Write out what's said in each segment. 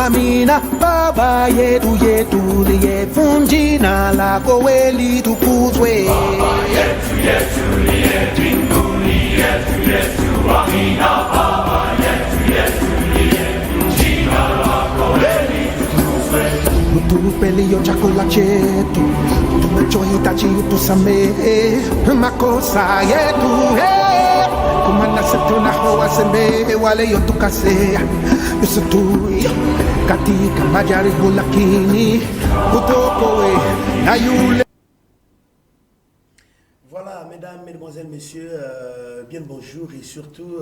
Amina baba yetu yetu liyefunjina lako weli tukuzwe. Baba yetu yetu liye mbinguni, yetu yetu. Amina baba yetu yetu liyefunjina lako weli tukuzwe. Utupe leo chakula chetu, tunachohitaji utusamehe makosa yetu, kumana tunahowasamehe wale yotukasea, usitutie katika majaribu lakini utuokoe na yule. Voilà, mesdames, mesdemoiselles, messieurs, bien le bonjour et surtout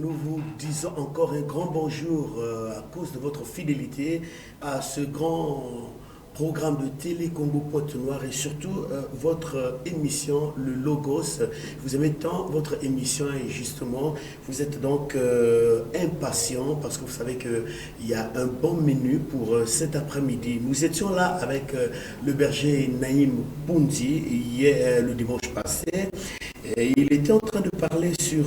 nous vous disons encore un grand bonjour à cause de votre fidélité à ce grand programme de télé Congo Pointe-Noire et surtout votre émission, le Logos. Vous aimez tant votre émission et justement, vous êtes donc impatient parce que vous savez qu'il y a un bon menu pour cet après-midi. Nous étions là avec le berger Naïm Poundi hier, le dimanche passé. Et il était en train de parler sur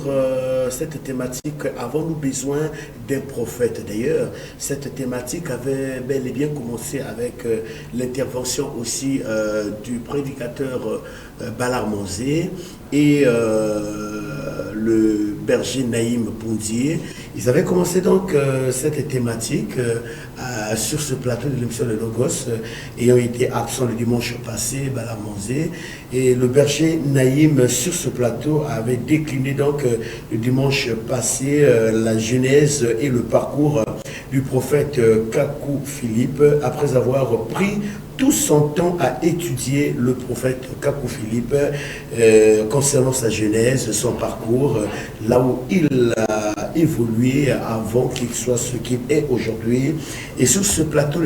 cette thématique. Avons-nous besoin d'un prophète? D'ailleurs, cette thématique avait bel et bien commencé avec l'intervention aussi du prédicateur Balar Monzé et le berger Naïm Poundi. Ils avaient commencé donc cette thématique sur ce plateau de l'émission de Logos, ayant été absent le dimanche passé, Balar Monzé, et le berger Naïm sur ce plateau avait décliné donc le dimanche passé la genèse et le parcours du prophète Kakou Philippe après avoir pris tout son temps à étudier le prophète Kakou Philippe concernant sa genèse, son parcours, là où il a évolué avant qu'il soit ce qu'il est aujourd'hui. Et sur ce plateau,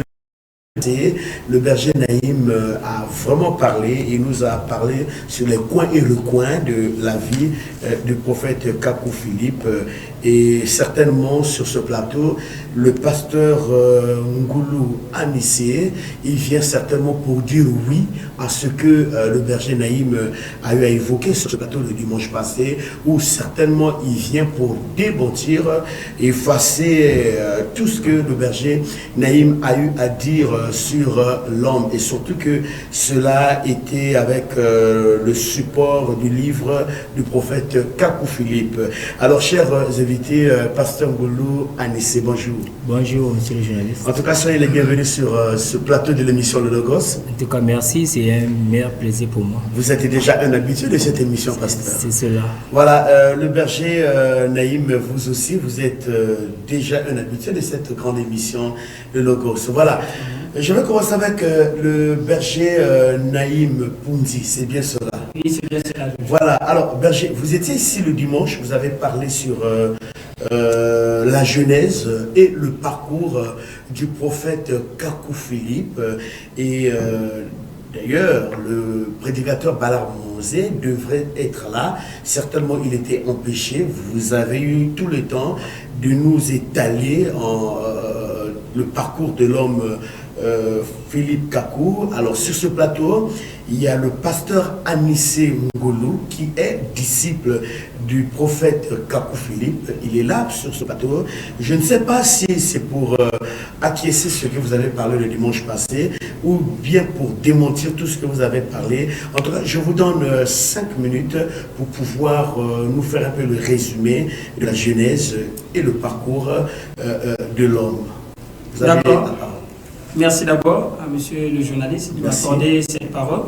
le berger Naïm a vraiment parlé, il nous a parlé sur les coins et recoins de la vie du prophète Kakou Philippe. Et certainement sur ce plateau, le pasteur Ngoulou Anissé, il vient certainement pour dire oui à ce que le berger Naïm a eu à évoquer sur ce plateau le dimanche passé, où certainement il vient pour démentir, effacer tout ce que le berger Naïm a eu à dire sur l'homme, et surtout que cela était avec le support du livre du prophète Kakou Philippe. Alors, chers invité, pasteur Ngoulou Anissé, bonjour. Bonjour, monsieur le journaliste. En tout cas, soyez les bienvenus sur ce plateau de l'émission Le Logos. En tout cas, merci, c'est un meilleur plaisir pour moi. Vous êtes déjà un habitué de cette émission, pasteur. C'est cela. Voilà, le berger Naïm, vous aussi, vous êtes déjà un habitué de cette grande émission Le Logos. Voilà. Je vais commencer avec le berger Naïm Poundi, c'est bien cela? Oui, c'est bien cela. Voilà, alors berger, vous étiez ici le dimanche, vous avez parlé sur la genèse et le parcours du prophète Kakou Philippe. Et d'ailleurs, le prédicateur Balar Monzé devrait être là. Certainement, il était empêché. Vous avez eu tout le temps de nous étaler le parcours de l'homme Philippe Kakou. Alors sur ce plateau, il y a le pasteur Anissé Ngoulou qui est disciple du prophète Kakou Philippe. Il est là sur ce plateau. Je ne sais pas si c'est pour acquiescer ce que vous avez parlé le dimanche passé ou bien pour démentir tout ce que vous avez parlé. En tout cas, je vous donne 5 minutes pour pouvoir nous faire un peu le résumé de la genèse et le parcours de l'homme. Vous avez la parole. Merci d'abord à monsieur le journaliste de m'accorder cette parole.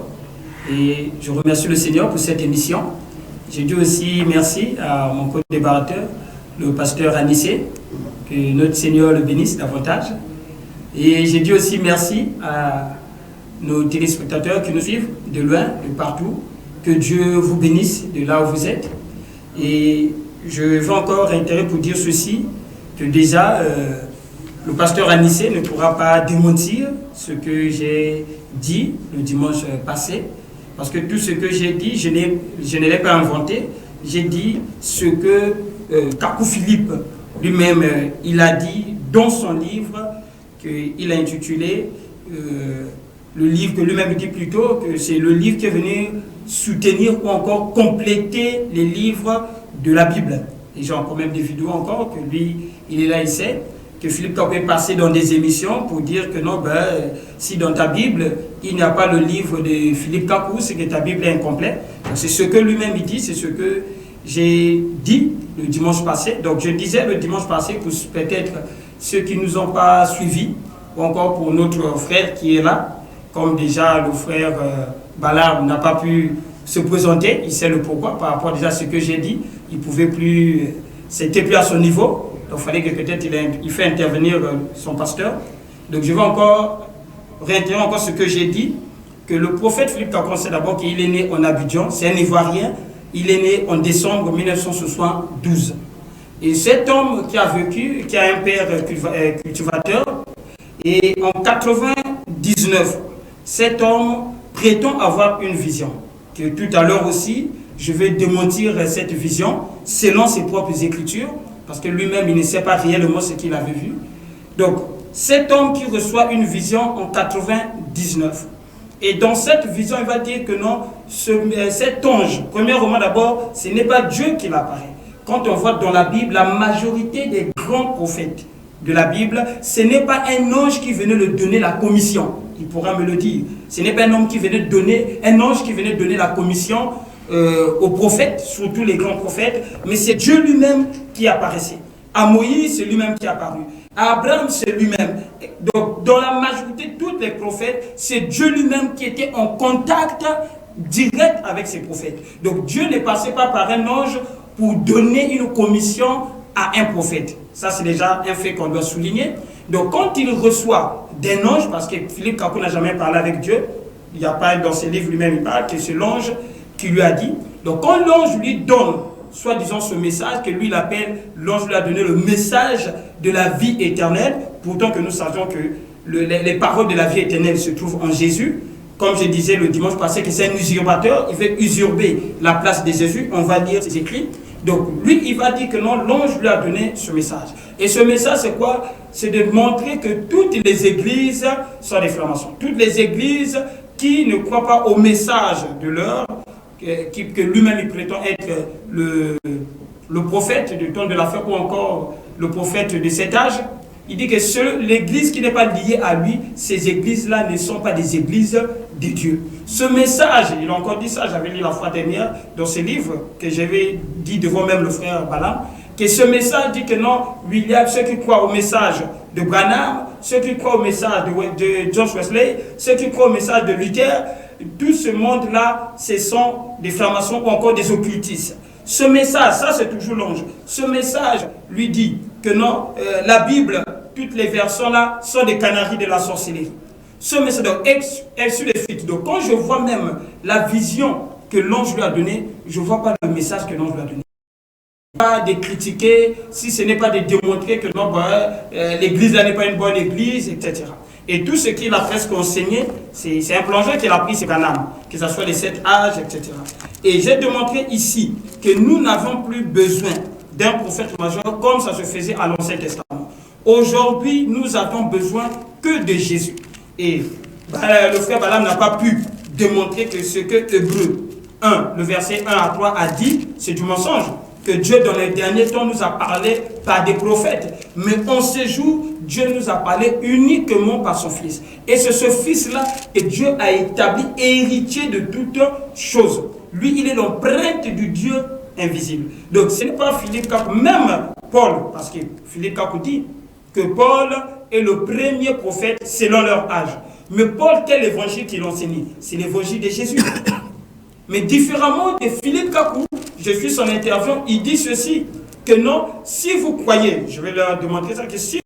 Et je remercie le Seigneur pour cette émission. Je dis aussi merci à mon co-débatteur, le pasteur Anissé, que notre Seigneur le bénisse davantage. Et je dis aussi merci à nos téléspectateurs qui nous suivent de loin, de partout. Que Dieu vous bénisse de là où vous êtes. Et je veux encore réitérer pour dire ceci, que déjà, le pasteur Anissé ne pourra pas démentir ce que j'ai dit le dimanche passé, parce que tout ce que j'ai dit, je ne l'ai pas inventé. J'ai dit ce que Kakou Philippe lui-même, il a dit dans son livre, qu'il a intitulé, le livre que lui-même dit plutôt, que c'est le livre qui est venu soutenir ou encore compléter les livres de la Bible. Et j'ai encore même des vidéos encore, que lui, il est là, il sait. que Philippe Kakou est passé dans des émissions pour dire que non, ben, si dans ta Bible, il n'y a pas le livre de Philippe Kakou, c'est que ta Bible est incomplète. C'est ce que lui-même il dit, c'est ce que j'ai dit le dimanche passé. Donc je disais le dimanche passé pour peut-être ceux qui ne nous ont pas suivis, ou encore pour notre frère qui est là, comme déjà le frère Ballard n'a pas pu se présenter, il sait le pourquoi, par rapport déjà à ce que j'ai dit, il pouvait plus, c'était plus à son niveau. Donc il fallait que peut-être il fait intervenir son pasteur. Donc je vais encore réitérer encore ce que j'ai dit, que le prophète Philippe Kakou, c'est d'abord qu'il est né en Abidjan, c'est un Ivoirien, il est né en décembre 1972. Et cet homme qui a vécu, qui a un père cultivateur, et en 99, cet homme prétend avoir une vision. Que tout à l'heure aussi, je vais démentir cette vision selon ses propres écritures, parce que lui-même, il ne sait pas réellement ce qu'il avait vu. Donc, cet homme qui reçoit une vision en 99, et dans cette vision, il va dire que non, cet ange, premièrement d'abord, ce n'est pas Dieu qui l'apparaît. Quand on voit dans la Bible, la majorité des grands prophètes de la Bible, ce n'est pas un ange qui venait leur donner la commission. Il pourra me le dire. Ce n'est pas un ange qui venait donner la commission aux prophètes, surtout les grands prophètes, mais c'est Dieu lui-même qui apparaissait. À Moïse, c'est lui-même qui est apparu. À Abraham, c'est lui-même. Donc, dans la majorité de tous les prophètes, c'est Dieu lui-même qui était en contact direct avec ses prophètes. Donc, Dieu ne passait pas par un ange pour donner une commission à un prophète. Ça, c'est déjà un fait qu'on doit souligner. Donc, quand il reçoit d'un ange, parce que Philippe Kakou n'a jamais parlé avec Dieu, il n'y a pas dans ses livres lui-même, il parle que c'est l'ange qui lui a dit. Donc, quand l'ange lui donne, soi-disant ce message, que lui l'appelle, l'ange lui a donné le message de la vie éternelle, pourtant que nous savions que les paroles de la vie éternelle se trouvent en Jésus. Comme je disais le dimanche passé, que c'est un usurpateur, il veut usurper la place de Jésus, on va lire ses écrits. Donc lui, il va dire que non, l'ange lui a donné ce message. Et ce message, c'est quoi? C'est de montrer que toutes les églises sont des francs-maçons. Toutes les églises qui ne croient pas au message de l'heure, que lui-même il prétend être le prophète du temps de la fin ou encore le prophète de cet âge, il dit que l'église qui n'est pas liée à lui, ces églises-là ne sont pas des églises de Dieu. Ce message, il a encore dit ça, j'avais lu la fois dernière dans ce livre que j'avais dit devant même le frère Balaam, que ce message dit que non, William, ceux qui croient au message de Branham, ceux qui croient au message de John Wesley, ceux qui croient au message de Luther, tout ce monde-là, ce sont des francs-maçons ou encore des occultistes. Ce message, ça c'est toujours l'ange, ce message lui dit que non, la Bible, toutes les versions-là sont des canaries de la sorcellerie. Ce message, donc, sur les fuites. Donc, quand je vois même la vision que l'ange lui a donnée, je ne vois pas le message que l'ange lui a donné. Pas de critiquer, si ce n'est pas de démontrer que non, l'église là n'est pas une bonne église, etc. Et tout ce qu'il a presque enseigné, c'est un plongeur qu'il a pris, c'est Branham, que ce soit les 7 âges, etc. Et j'ai démontré ici que nous n'avons plus besoin d'un prophète majeur comme ça se faisait à l'Ancien Testament. Aujourd'hui, nous avons besoin que de Jésus. Et le frère Balaam n'a pas pu démontrer que ce que Hébreux 1, le verset 1 à 3 a dit, c'est du mensonge. Que Dieu, dans les derniers temps, nous a parlé par des prophètes. Mais en ce jour, Dieu nous a parlé uniquement par son Fils. Et c'est ce Fils-là que Dieu a établi héritier de toutes choses. Lui, il est l'empreinte du Dieu invisible. Donc, ce n'est pas Philippe Kakou, même Paul, parce que Philippe Kakou dit que Paul est le premier prophète selon leur âge. Mais Paul, quel évangile qu'il enseignait? C'est l'évangile de Jésus. Mais différemment de Philippe Kakou, je suis son interview, il dit ceci, que non, si vous croyez, je vais leur démontrer ça, que si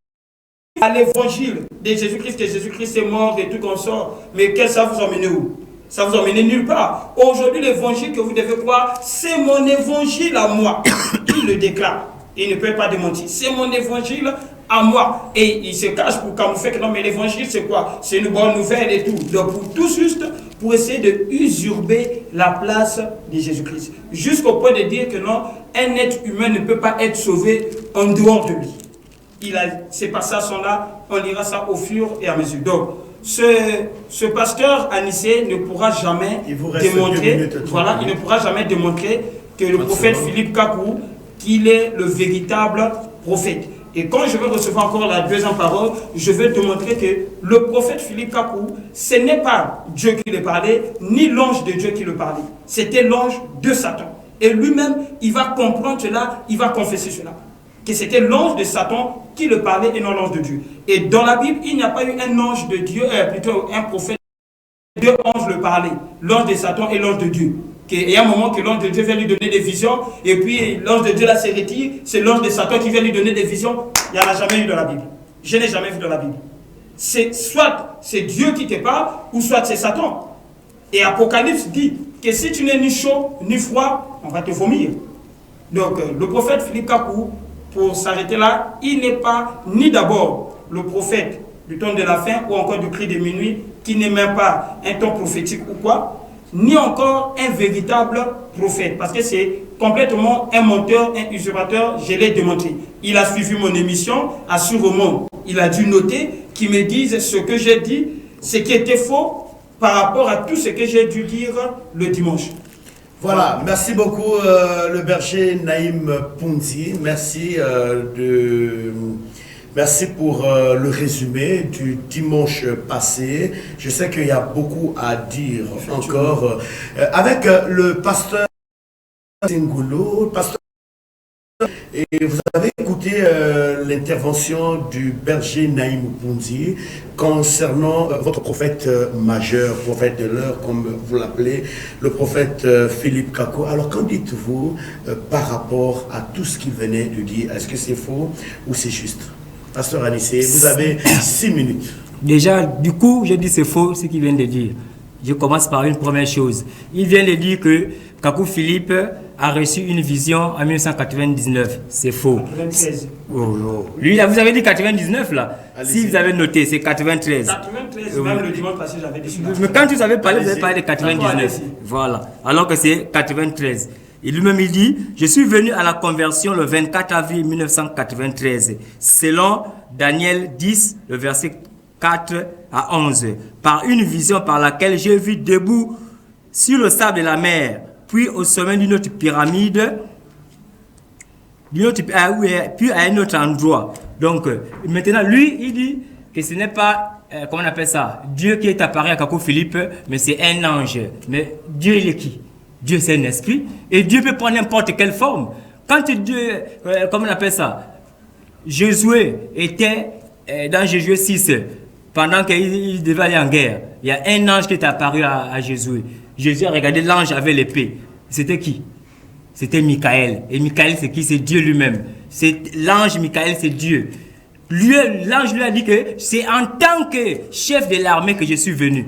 à l'évangile de Jésus-Christ, que Jésus-Christ est mort et tout comme ça, mais qu'est-ce que ça vous emmène où? Ça vous emmène nulle part. Aujourd'hui, l'évangile que vous devez croire, c'est mon évangile à moi. Il le déclare. Il ne peut pas démentir. C'est mon évangile à moi. Et il se cache pour camoufler que non, mais l'évangile, c'est quoi? C'est une bonne nouvelle et tout. Donc, pour tout juste, pour essayer de usurper la place de Jésus-Christ. Jusqu'au point de dire que non, un être humain ne peut pas être sauvé en dehors de lui. Ces passages-là, on lira ça au fur et à mesure. Donc, ce pasteur Anissé ne pourra jamais démontrer, voilà, il ne pourra jamais démontrer que le prophète Philippe Kakou, qu'il est le véritable prophète. Et quand je vais recevoir encore la deuxième parole, je vais te montrer que le prophète Philippe Kakou, ce n'est pas Dieu qui le parlait, ni l'ange de Dieu qui le parlait. C'était l'ange de Satan. Et lui-même, il va comprendre cela, il va confesser cela. Que c'était l'ange de Satan qui le parlait et non l'ange de Dieu. Et dans la Bible, il n'y a pas eu un ange de Dieu, plutôt un prophète. Deux anges le parlaient, l'ange de Satan et l'ange de Dieu. Il y a un moment que l'ange de Dieu vient lui donner des visions, et puis l'ange de Dieu là se retire, c'est l'ange de Satan qui vient lui donner des visions. Il n'y en a jamais eu dans la Bible. Je n'ai jamais vu dans la Bible. C'est soit c'est Dieu qui te parle, ou soit c'est Satan. Et Apocalypse dit que si tu n'es ni chaud ni froid, on va te vomir. Donc le prophète Philippe Kakou, pour s'arrêter là, il n'est pas ni d'abord le prophète du temps de la fin ou encore du cri de minuit, qui n'est même pas un temps prophétique ou quoi, ni encore un véritable prophète, parce que c'est complètement un menteur, un usurpateur, je l'ai démontré. Il a suivi mon émission, assurément, il a dû noter, qu'il me dise ce que j'ai dit, ce qui était faux par rapport à tout ce que j'ai dû dire le dimanche. Voilà, merci beaucoup le berger Naïm Pounzi, merci pour le résumé du dimanche passé. Je sais qu'il y a beaucoup à dire encore. Avec le pasteur Singolo, et vous avez écouté l'intervention du berger Naïm Pounzi concernant votre prophète majeur, prophète de l'heure, comme vous l'appelez, le prophète Philippe Kakou. Alors, qu'en dites-vous par rapport à tout ce qu'il venait de dire? Est-ce que c'est faux ou c'est juste? Pasteur Anissé, vous avez 6 minutes. Déjà, du coup, je dis c'est faux ce qu'il vient de dire. Je commence par une première chose. Il vient de dire que Kakou Philippe a reçu une vision en 1999. C'est faux. 93. Oh. Lui, là, vous avez dit 99 là. Si vous avez noté, c'est 93. 93, même le dimanche passé, j'avais dit cela. Mais quand vous avez parlé, vous avez parlé de 99. Voilà. Alors que c'est 93. Et lui-même, il dit, je suis venu à la conversion le 24 avril 1993, selon Daniel 10, le verset 4 à 11, par une vision par laquelle j'ai vu debout sur le sable de la mer, puis au sommet d'une autre pyramide, puis à un autre endroit. Donc, maintenant, lui, il dit que ce n'est pas, comment on appelle ça, Dieu qui est apparu à Kakou Philippe, mais c'est un ange. Mais Dieu, il est qui? Dieu, c'est un esprit, et Dieu peut prendre n'importe quelle forme. Quand Dieu, comment on appelle ça, Josué était dans Josué 6, pendant qu'il devait aller en guerre, il y a un ange qui est apparu à Josué. Josué a regardé l'ange avec l'épée. C'était qui? C'était Michael. Et Michael, c'est qui? C'est Dieu lui-même. L'ange Michael, c'est Dieu. L'ange lui a dit que c'est en tant que chef de l'armée que je suis venu.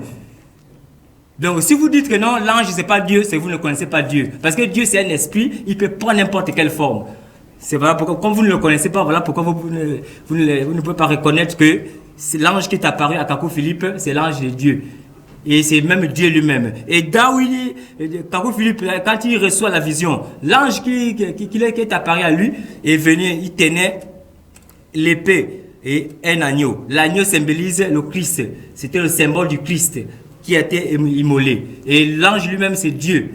Donc, si vous dites que non, l'ange, c'est pas Dieu, c'est que vous ne connaissez pas Dieu. Parce que Dieu, c'est un esprit, il peut prendre n'importe quelle forme. C'est voilà pourquoi, comme vous ne le connaissez pas, voilà pourquoi vous ne pouvez pas reconnaître que c'est l'ange qui est apparu à Kakou Philippe, c'est l'ange de Dieu. Et c'est même Dieu lui-même. Et là où Kakou Philippe, quand il reçoit la vision, l'ange qui est apparu à lui est venu, il tenait l'épée et un agneau. L'agneau symbolise le Christ. C'était le symbole du Christ qui a été immolé. Et l'ange lui-même, c'est Dieu,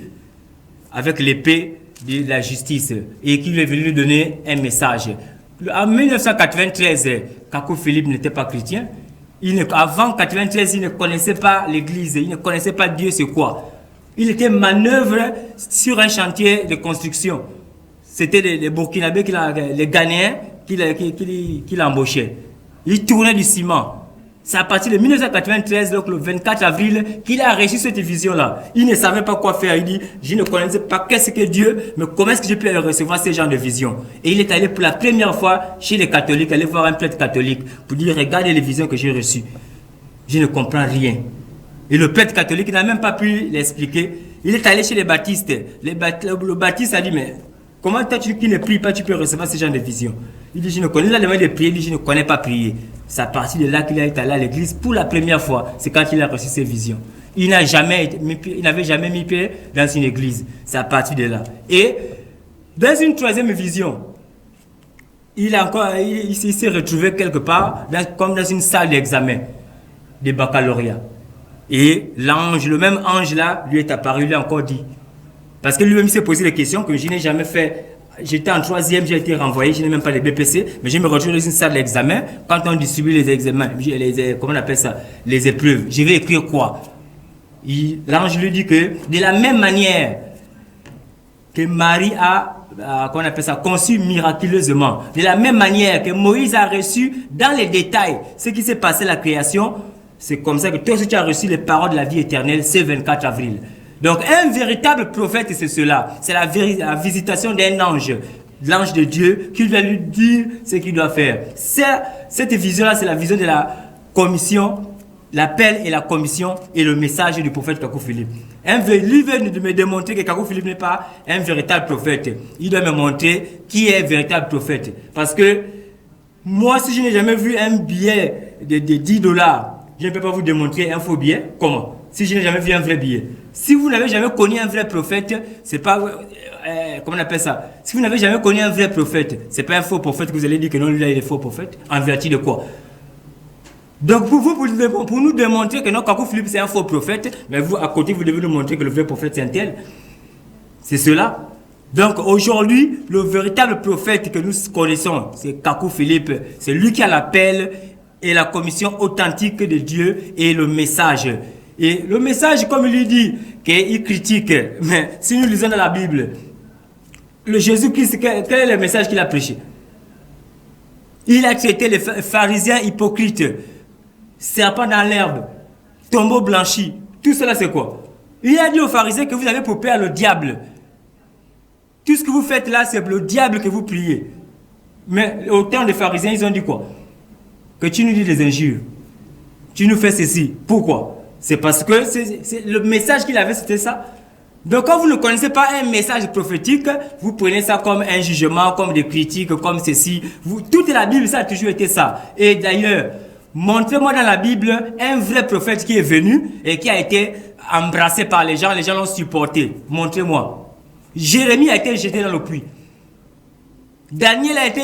avec l'épée de la justice, et qui lui est venu lui donner un message. En 1993, Kakou Philippe n'était pas chrétien. Avant 1993, il ne connaissait pas l'église, il ne connaissait pas Dieu, c'est quoi. Il était manœuvre sur un chantier de construction. C'était les Burkinabés, les Ghanéens qui l'embauchaient. Il tournait du ciment. C'est à partir de 1993, donc le 24 avril, qu'il a reçu cette vision-là. Il ne savait pas quoi faire. Il dit, je ne connaissais pas qu'est-ce que Dieu, mais comment est-ce que je peux recevoir ce genre de vision? Et il est allé pour la première fois chez les catholiques, aller voir un prêtre catholique, pour dire, regardez les visions que j'ai reçues. Je ne comprends rien. Et le prêtre catholique n'a même pas pu l'expliquer. Il est allé chez les baptistes. Le baptiste a dit, mais comment toi qui ne pries pas, tu peux recevoir ce genre de vision? Il dit, je ne connais pas les moyens de prier, il dit, je ne connais pas prier. C'est à partir de là qu'il est allé à l'église pour la première fois. C'est quand il a reçu ces visions. Il n'avait jamais mis pied dans une église. C'est à partir de là. Et dans une troisième vision, il s'est retrouvé quelque part, comme dans une salle d'examen de baccalauréat. Et l'ange, le même ange là, lui est apparu, lui a encore dit. Parce que lui-même s'est posé des questions que je n'ai jamais fait j'étais en 3e, j'ai été renvoyé, je n'ai même pas les BPC, mais je me retrouve dans une salle d'examen. Quand on distribue les examens, comment on appelle ça, les épreuves, je vais écrire quoi? L'ange lui dit que de la même manière que Marie a comment on appelle ça, conçu miraculeusement, de la même manière que Moïse a reçu dans les détails ce qui s'est passé à la création, c'est comme ça que toi aussi tu as reçu les paroles de la vie éternelle ce 24 avril. Donc un véritable prophète, c'est cela, c'est la visitation d'un ange, l'ange de Dieu qui va lui dire ce qu'il doit faire. Cette vision-là, c'est la vision de la commission, l'appel et la commission et le message du prophète Kakou Philippe. Lui veut me démontrer que Kakou Philippe n'est pas un véritable prophète. Il doit me montrer qui est un véritable prophète. Parce que moi, si je n'ai jamais vu un billet de 10 $, je ne peux pas vous démontrer un faux billet. Comment? Si je n'ai jamais vu un vrai billet. Si vous n'avez jamais connu un vrai prophète, c'est pas... comment on appelle ça? Si vous n'avez jamais connu un vrai prophète, c'est pas un faux prophète que vous allez dire que non, lui là, il est faux prophète. En vertu de quoi? Donc pour nous démontrer que non, Kakou Philippe c'est un faux prophète, mais vous à côté vous devez nous montrer que le vrai prophète c'est un tel. C'est cela. Donc aujourd'hui, le véritable prophète que nous connaissons, c'est Kakou Philippe. C'est lui qui a l'appel et la commission authentique de Dieu et le message. Et le message, comme il lui dit, qu'il critique, mais si nous lisons dans la Bible, le Jésus-Christ, quel est le message qu'il a prêché? Il a traité les pharisiens hypocrites, serpent dans l'herbe, tombeau blanchi. Tout cela c'est quoi? Il a dit aux pharisiens que vous avez pour père le diable. Tout ce que vous faites là, c'est le diable que vous priez. Mais au temps des pharisiens, ils ont dit quoi? Que tu nous dis des injures. Tu nous fais ceci. Pourquoi? C'est parce que le message qu'il avait, c'était ça. Donc quand vous ne connaissez pas un message prophétique, vous prenez ça comme un jugement, comme des critiques, comme ceci. Toute la Bible, ça a toujours été ça. Et d'ailleurs, montrez-moi dans la Bible un vrai prophète qui est venu et qui a été embrassé par les gens l'ont supporté. Montrez-moi. Jérémie a été jeté dans le puits. Daniel a été,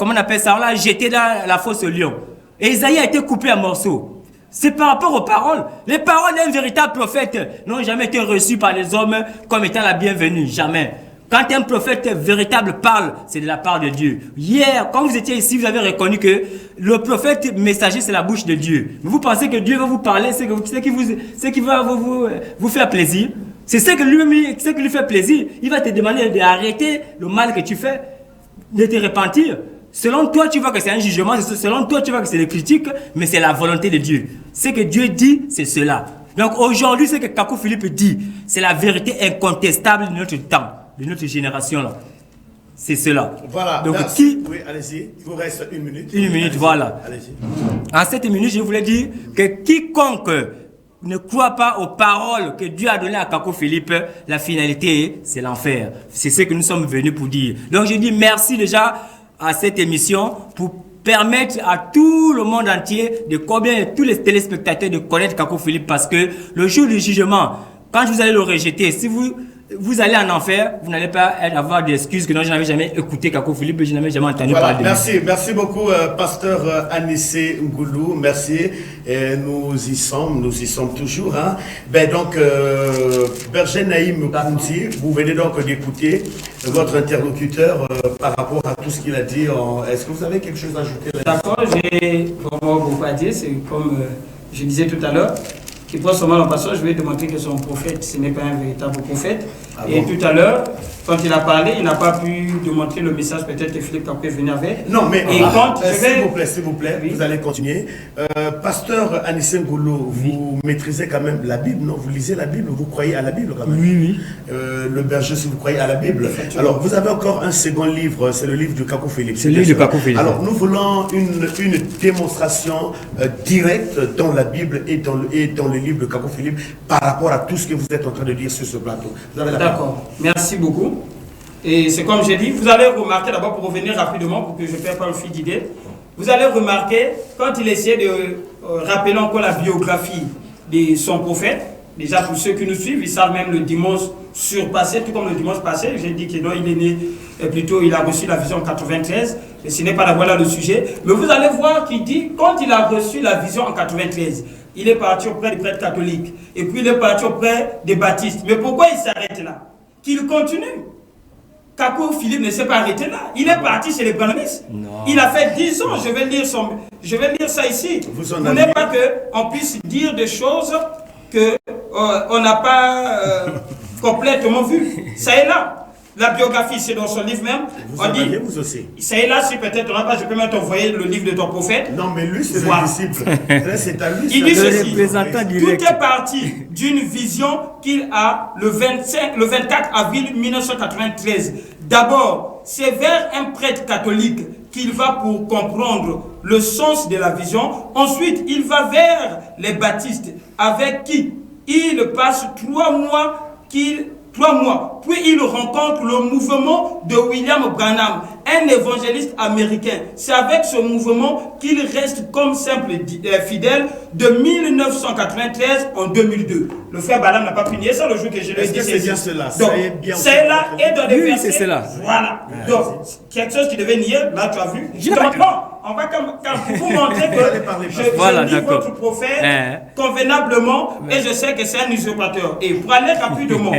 comment on appelle ça, on l'a jeté dans la fosse au lion. Et Isaïe a été coupé en morceaux. C'est par rapport aux paroles. Les paroles d'un véritable prophète n'ont jamais été reçues par les hommes comme étant la bienvenue. Jamais. Quand un prophète véritable parle, c'est de la part de Dieu. Hier, quand vous étiez ici, vous avez reconnu que le prophète messager, c'est la bouche de Dieu. Vous pensez que Dieu va vous parler, c'est ce qui va vous faire plaisir. C'est ce qui lui fait plaisir. Il va te demander d'arrêter le mal que tu fais, de te repentir. Selon toi, tu vois que c'est un jugement, selon toi, tu vois que c'est des critiques, mais c'est la volonté de Dieu. Ce que Dieu dit, c'est cela. Donc aujourd'hui, ce que Kakou Philippe dit, c'est la vérité incontestable de notre temps, de notre génération là. C'est cela. Voilà. Donc merci. Oui, allez-y. Il vous reste 1 minute. 1 minute, voilà. Allez-y. En cette minute, je voulais dire que quiconque ne croit pas aux paroles que Dieu a données à Kakou Philippe, la finalité, c'est l'enfer. C'est ce que nous sommes venus pour dire. Donc je dis merci déjà à cette émission pour permettre à tout le monde entier de combien tous les téléspectateurs de connaître Kakou Philippe, parce que le jour du jugement, quand vous allez le rejeter, si vous allez en enfer, vous n'allez pas avoir d'excuses que non, je n'avais jamais écouté Kakou Philippe, je n'avais jamais entendu parler de lui. Merci beaucoup, pasteur Anissé Ngoulou, merci. Et nous y sommes toujours. Hein. Ben donc, Berger Naïm Kounti, vous venez donc d'écouter votre interlocuteur par rapport à tout ce qu'il a dit. Est-ce que vous avez quelque chose à ajouter là-dessus? D'accord, j'ai vraiment beaucoup à dire, c'est comme je disais tout à l'heure. Qui prend seulement la passion, je vais démontrer que son prophète, ce n'est pas un véritable prophète. Et tout à l'heure, quand il a parlé, il n'a pas pu démontrer le message peut-être que Philippe Kakou est venu avec. Non, mais s'il vous plaît, oui. Vous allez continuer. Pasteur Anissé Ngoulou, vous maîtrisez quand même la Bible, non? Vous lisez la Bible, vous croyez à la Bible quand même? Oui. Le berger, si vous croyez à la Bible. Alors, vous avez encore un second livre, c'est le livre de Kakou Philippe. C'est le livre de Kakou Philippe. Alors, nous voulons une démonstration directe dans la Bible et dans le livre de Kakou Philippe par rapport à tout ce que vous êtes en train de dire sur ce plateau. D'accord, merci beaucoup. Et c'est comme j'ai dit, vous allez remarquer d'abord, pour revenir rapidement, pour que je ne perde pas le fil d'idée, vous allez remarquer, quand il essayait de rappeler encore la biographie de son prophète, déjà pour ceux qui nous suivent, ils savent même le dimanche surpassé, tout comme le dimanche passé, j'ai dit que non, il est né, plutôt il a reçu la vision en 93, mais ce n'est pas là le sujet. Mais vous allez voir qu'il dit, quand il a reçu la vision en 93, il est parti auprès des prêtres catholiques, et puis il est parti auprès des baptistes. Mais pourquoi il s'arrête là? Qu'il continue. Kakou Philippe ne s'est pas arrêté là. Il est parti chez les branamistes. Il a fait 10 ans. Je vais lire ça ici. Vous n'êtes pas qu'on puisse dire des choses qu'on n'a pas complètement vues. Ça est là. La biographie, c'est dans son livre même. Vous dit, vous aussi. Ça est là, si peut-être on n'a pas, je peux même t'envoyer le livre de ton prophète. Non, mais lui, c'est le disciple. Là, c'est à lui. Il dit ceci. Tout est parti d'une vision qu'il a le 24 avril 1993. D'abord, c'est vers un prêtre catholique qu'il va pour comprendre le sens de la vision. Ensuite, il va vers les baptistes avec qui il passe 3 mois. Puis il rencontre le mouvement de William Branham, un évangéliste américain. C'est avec ce mouvement qu'il reste comme simple fidèle de 1993 en 2002. Le frère Branham n'a pas pu nier ça le jour que je l'ai dit. C'est bien cela. Donc, c'est là et dans les versets. C'est cela. Voilà. Donc, quelque chose qui devait nier, là tu as vu. Donc, non, on va vous montrer que je lis votre prophète convenablement et je sais que c'est un usurpateur. Et pour aller rapidement,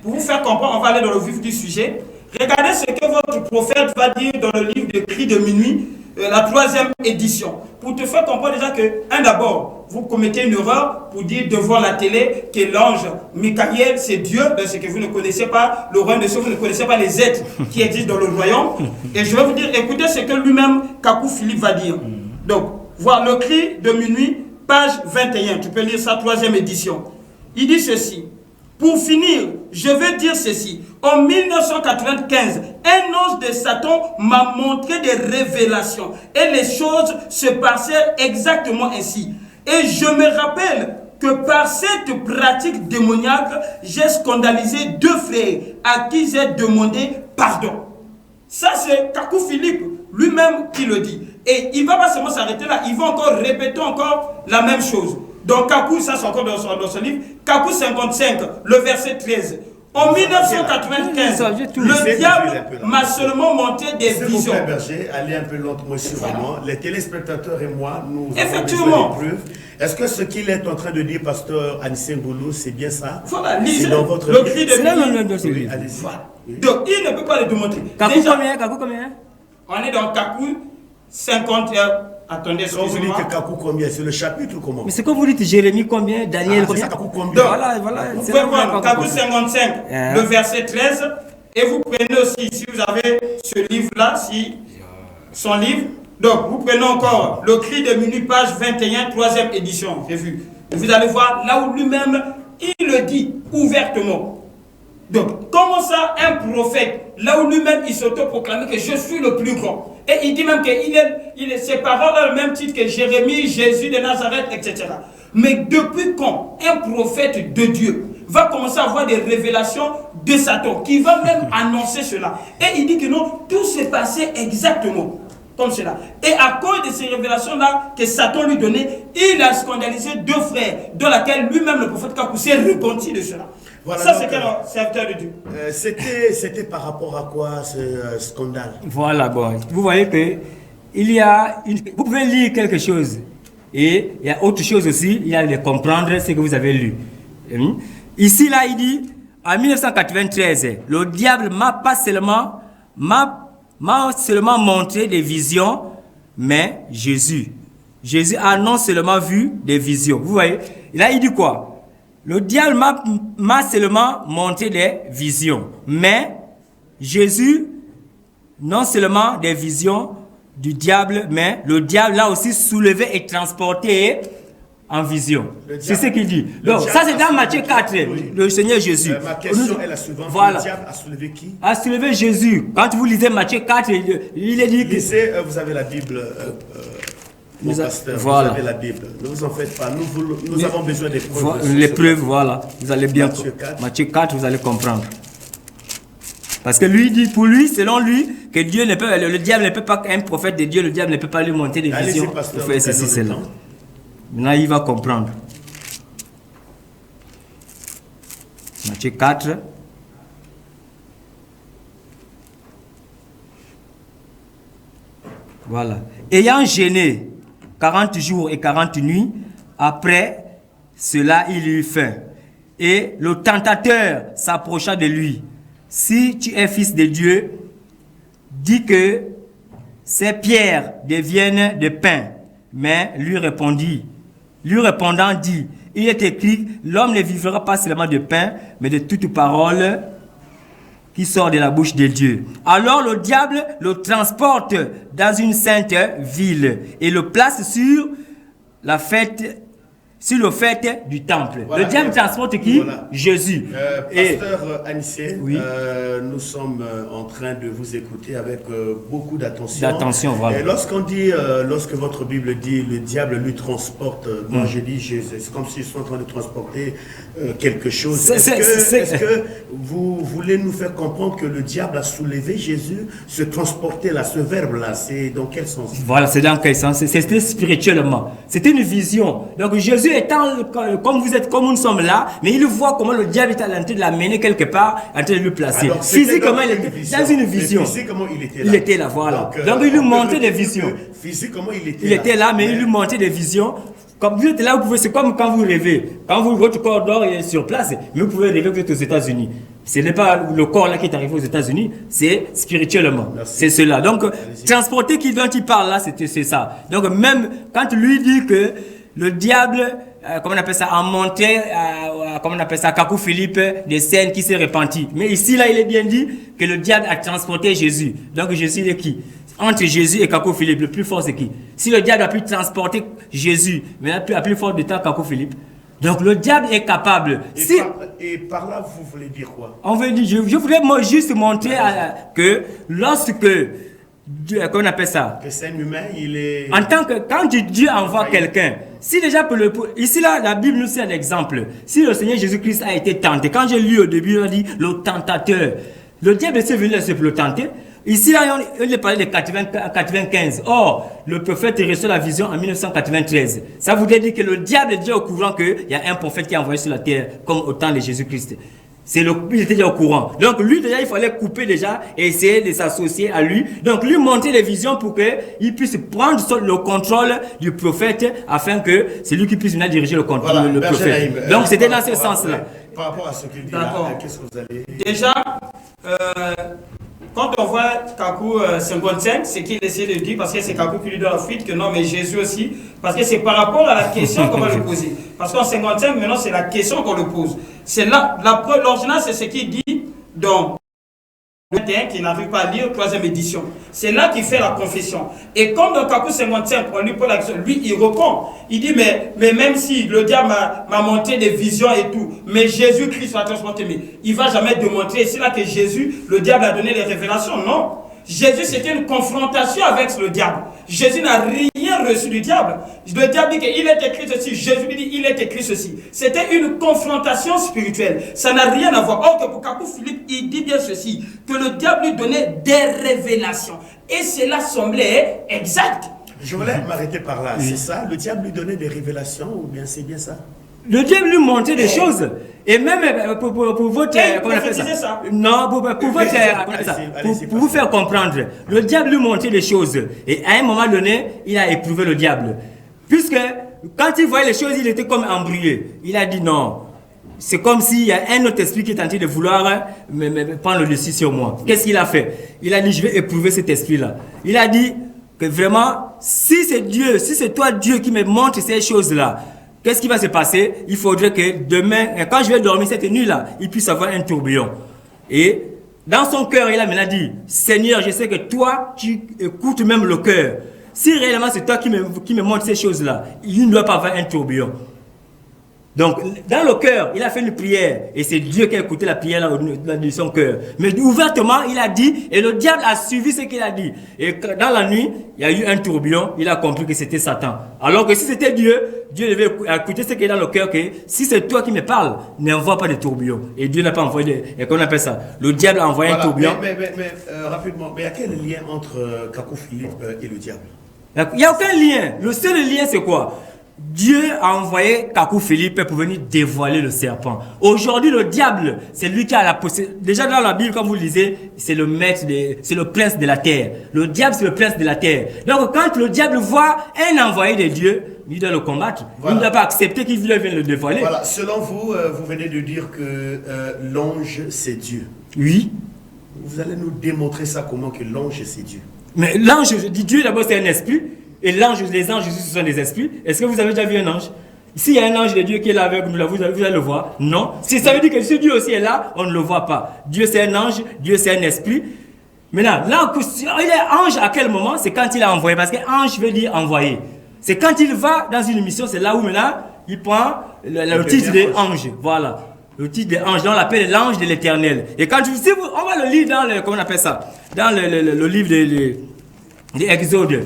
pour vous faire comprendre, on va aller dans le vif du sujet. Regardez ce que votre prophète va dire dans le livre de Cris de minuit, la 3e édition. Pour te faire comprendre déjà que, d'abord, vous commettez une erreur pour dire devant la télé que l'ange Michael, c'est Dieu, ce que vous ne connaissez pas, le royaume de Dieu, vous ne connaissez pas les êtres qui existent dans le royaume. Et je vais vous dire, écoutez ce que lui-même, Kakou Philippe, va dire. Donc, voir le Cri de minuit, page 21, tu peux lire sa 3e édition. Il dit ceci. Pour finir, je vais dire ceci. En 1995, un ange de Satan m'a montré des révélations et les choses se passaient exactement ainsi. Et je me rappelle que par cette pratique démoniaque, j'ai scandalisé 2 frères à qui j'ai demandé pardon. Ça, c'est Kakou Philippe lui-même qui le dit. Et il ne va pas seulement s'arrêter là, il va encore répéter encore la même chose. Donc Kakou, ça c'est encore dans son livre, Kakou 55, le verset 13. En 1995, le diable m'a seulement monté des visions. Frère Berger, allez un peu lentement sûrement. Les téléspectateurs et moi, nous effectivement. avons besoin de preuves. Est-ce que ce qu'il est en train de dire, pasteur Anissé Ngoulou, c'est bien ça? Voilà, lisez dans votre le Cri de minuit. Voilà. Donc il ne peut pas le démontrer. Kakou combien? On est dans Kakou 50. Attendez, quand vous dites Kakou combien, c'est le chapitre ou comment? Mais c'est quand vous dites Jérémie combien, Daniel combien? Kakou combien? Voilà. Vous pouvez voir Kakou 55, le verset 13. Et vous prenez aussi, si vous avez ce livre-là, son livre. Donc, vous prenez encore le Cri de minuit, page 21, 3e édition. J'ai vu. Et vous allez voir là où lui-même, il le dit ouvertement. Donc, comment ça, un prophète, là où lui-même, il s'auto-proclame que je suis le plus grand. Et il dit même que ses paroles ont le même titre que Jérémie, Jésus de Nazareth, etc. Mais depuis quand un prophète de Dieu va commencer à avoir des révélations de Satan, qui va même annoncer cela? Et il dit que non, tout s'est passé exactement comme cela. Et à cause de ces révélations-là que Satan lui donnait, il a scandalisé 2 frères, dans laquelle lui-même, le prophète Kakou, s'est repenti de cela. Voilà, ça, c'était un serviteur de Dieu. C'était par rapport à quoi ce scandale? Voilà, bon. Vous voyez que vous pouvez lire quelque chose. Et il y a autre chose aussi, il y a de comprendre ce que vous avez lu. Ici, là, il dit, en 1993, le diable m'a seulement montré des visions, mais Jésus a non seulement vu des visions. Vous voyez, là, il dit quoi? Le diable m'a seulement montré des visions, mais Jésus, non seulement des visions du diable, mais le diable l'a aussi soulevé et transporté en vision. C'est ce qu'il dit. Donc, ça c'est dans Matthieu 4, le Seigneur Jésus. Ma question est la suivante. Voilà. Le diable a soulevé qui? A soulevé Jésus. Quand vous lisez Matthieu 4, il est dit que... Lisez, vous avez la Bible... Mon pasteur, voilà. Vous avez la Bible. Ne vous en faites pas. Nous avons besoin des preuves. Les preuves, voilà. Vous allez bien. Matthieu 4, vous allez comprendre. Parce que lui dit, pour lui, selon lui, que Dieu ne peut, le diable ne peut pas, un prophète de Dieu, le diable ne peut pas lui monter des visions pour faire ceci, cela. Maintenant, il va comprendre. Matthieu 4. Voilà. Ayant gêné 40 jours et 40 nuits, après cela, il eut faim. Et le tentateur s'approcha de lui si tu es fils de Dieu, dis que ces pierres deviennent de pain. Mais lui répondant dit, il est écrit, l'homme ne vivra pas seulement de pain, mais de toute parole qui sort de la bouche de Dieu. Alors le diable le transporte dans une sainte ville et le place sur le fait du temple. Voilà. Le diable transporte qui? Voilà. Jésus. Pasteur Anissé, Oui. Nous sommes en train de vous écouter avec beaucoup d'attention. Voilà. Et lorsque votre Bible dit le diable lui transporte, moi je dis c'est comme s'ils sont en train de transporter quelque chose. Est-ce que vous voulez nous faire comprendre que le diable a soulevé Jésus, se transporter là, ce verbe-là, c'est dans quel sens? Voilà, c'est dans quel sens? C'était spirituellement. C'était une vision. Donc Jésus étant comme nous sommes là, mais il voit comment le diable est en train de l'amener quelque part, en train de lui placer. Alors, physiquement, il était dans une vision. Physiquement, il était là. Il était là, voilà. Donc il lui montrait des visions. Physiquement, il était là. Il était là, mais il lui montrait des visions. Comme vous êtes là, vous pouvez, c'est comme quand vous rêvez. Quand votre corps dort, il est sur place, mais vous pouvez rêver que vous êtes aux États-Unis. Ce n'est pas le corps là qui est arrivé aux États-Unis, c'est spirituellement. Merci. C'est cela. Donc, transporter dont il parle là, c'est ça. Donc, même quand lui dit que le diable, comment on appelle ça, a montré, comment on appelle ça, Kakou Philippe, des scènes qui s'est repenties. Mais ici, là, il est bien dit que le diable a transporté Jésus. Donc, Jésus, il est qui? Entre Jésus et Kakou Philippe, le plus fort, c'est qui? Si le diable a pu transporter Jésus, mais à plus fort de temps Kakou Philippe. Donc, le diable est capable. Et par là, vous voulez dire quoi? On veut dire, je voudrais juste montrer que lorsque Dieu, comment on appelle ça? Que c'est un humain, il est... En tant que, quand Dieu envoie quelqu'un, si déjà, ici là, la Bible nous sert l'exemple. Si le Seigneur Jésus-Christ a été tenté, quand j'ai lu au début, il a dit le tentateur. Le diable est venu pour le tenter. Ici là, on est parlé de 95. Or, le prophète reçoit la vision en 1993. Ça voudrait dire que le diable est déjà au courant qu'il y a un prophète qui est envoyé sur la terre, comme au temps de Jésus-Christ. Il était déjà au courant. Donc lui déjà, il fallait couper déjà et essayer de s'associer à lui. Donc lui montrer les visions pour qu'il puisse prendre le contrôle du prophète afin que c'est lui qui puisse venir diriger le contrôle, voilà, le prophète. Naïm, donc c'était dans ce sens-là. Par rapport à ce qu'il dit là, qu'est-ce que vous allez... Déjà, quand on voit Kakou 55, c'est qu'il essaie de dire, parce que c'est Kakou qui lui donne la fuite, que non, mais Jésus aussi, parce que c'est par rapport à la question qu'on va le poser. Parce qu'en 55, maintenant, c'est la question qu'on le pose. C'est là, l'original, c'est ce qu'il dit dans le 21, qui n'arrive pas à lire, 3e édition. C'est là qu'il fait la confession. Et comme dans Kakou 55, on lui pose la question, lui, il répond. Il dit, mais même si le diable m'a montré des visions et tout, mais Jésus-Christ va transporter, mais il ne va jamais démontrer. C'est là que Jésus, le diable a donné les révélations. Non. Jésus, c'était une confrontation avec le diable. Jésus n'a rien reçu du diable. Le diable dit qu'il est écrit ceci. Jésus lui dit il est écrit ceci. C'était une confrontation spirituelle. Ça n'a rien à voir. Or que pour Kakou Philippe, il dit bien ceci, que le diable lui donnait des révélations. Et cela semblait exact. Je voulais m'arrêter par là. C'est ça? Le diable lui donnait des révélations ou bien c'est bien ça? Le diable lui montrait des choses. Et même pour votre... Comment on appelle ça? Non, pour vous faire comprendre. Le diable lui montrait des choses. Et à un moment donné, il a éprouvé le diable. Puisque quand il voyait les choses, il était comme embrouillé. Il a dit non. C'est comme s'il y a un autre esprit qui est en train de vouloir prendre le dessus sur moi. Qu'est-ce qu'il a fait? Il a dit je vais éprouver cet esprit-là. Il a dit que vraiment, si c'est Dieu, si c'est toi Dieu qui me montre ces choses-là, qu'est-ce qui va se passer? Il faudrait que demain, quand je vais dormir cette nuit-là, il puisse avoir un tourbillon. Et dans son cœur, il a maintenant dit, Seigneur, je sais que toi, tu écoutes même le cœur. Si réellement c'est toi qui me montre ces choses-là, il ne doit pas avoir un tourbillon. Donc, dans le cœur, il a fait une prière. Et c'est Dieu qui a écouté la prière dans son cœur. Mais ouvertement, il a dit, et le diable a suivi ce qu'il a dit. Et dans la nuit, il y a eu un tourbillon. Il a compris que c'était Satan. Alors que si c'était Dieu, Dieu devait écouter ce qui est dans le cœur. Que si c'est toi qui me parles, n'envoie pas de tourbillon. Et Dieu n'a pas envoyé et qu'on appelle ça. Le diable a envoyé un tourbillon. Mais rapidement, mais il y a quel lien entre Kakou Philippe et le diable? Il n'y a aucun lien. Le seul lien, c'est quoi? Dieu a envoyé Kakou Philippe pour venir dévoiler le serpent. Aujourd'hui, le diable, c'est lui qui a la possibilité. Déjà dans la Bible, comme vous le lisez, c'est le maître, c'est le prince de la terre. Le diable, c'est le prince de la terre. Donc, quand le diable voit un envoyé de Dieu, il doit le combattre. Voilà. Il ne doit pas accepter qu'il vienne le dévoiler. Voilà. Selon vous, vous venez de dire que l'ange, c'est Dieu. Oui. Vous allez nous démontrer ça, comment que l'ange c'est Dieu. Mais l'ange, je dis Dieu d'abord c'est un esprit, et les anges aussi ce sont des esprits. Est-ce que vous avez déjà vu un ange? S'il y a un ange de Dieu qui est là avec nous, là, vous allez le voir? Non. Si ça veut dire que si Dieu aussi est là, on ne le voit pas. Dieu c'est un ange, Dieu c'est un esprit. Maintenant, là, il est ange à quel moment? C'est quand il a envoyé, parce que ange veut dire envoyé. C'est quand il va dans une mission, c'est là où maintenant il prend le titre d'ange. Voilà. Le titre d'ange, on l'appelle l'ange de l'Éternel. Et quand on va le lire dans le, comment on appelle ça? Dans le livre de Exode.